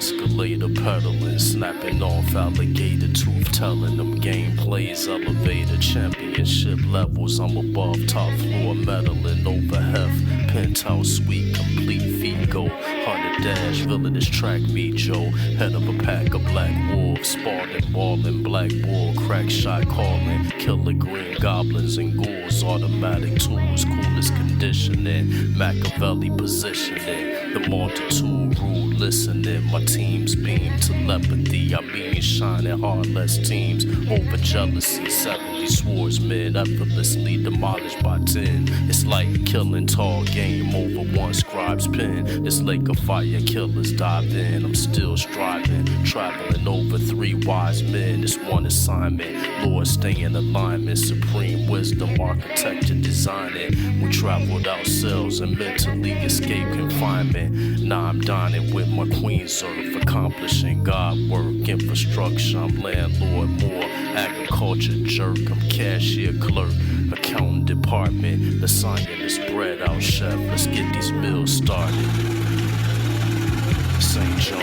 escalator pedaling, snapping off alligator tooth, telling them gameplays elevator, championship levels. I'm above top floor, medaling over hef, penthouse suite, complete Figo, 100 dash, villainous track me Joe, head of a pack of black wolves, spawning, balling, black bull, crack shot calling, killer green goblins and ghouls, automatic tools, coolest conditioning, Machiavelli positioning, the multitude rule listening, my teams beam telepathy, I mean shining hard less teams, over jealousy, 70 swordsmen effortlessly demolished by 10, it's like killing tall game over one scribe's pen, this lake of fire killers dive in, I'm still striving, traveling over 3 wise men, it's one assignment, Lord stay in alignment, supreme wisdom, architecture designing, we traveled ourselves and mentally escape confinement, now I'm dining with my queen's earth, accomplishing God work, infrastructure, I'm landlord more, agriculture jerk, I'm cashier clerk, accounting department, the scientist spread out chef, let's get these meals started. St. John,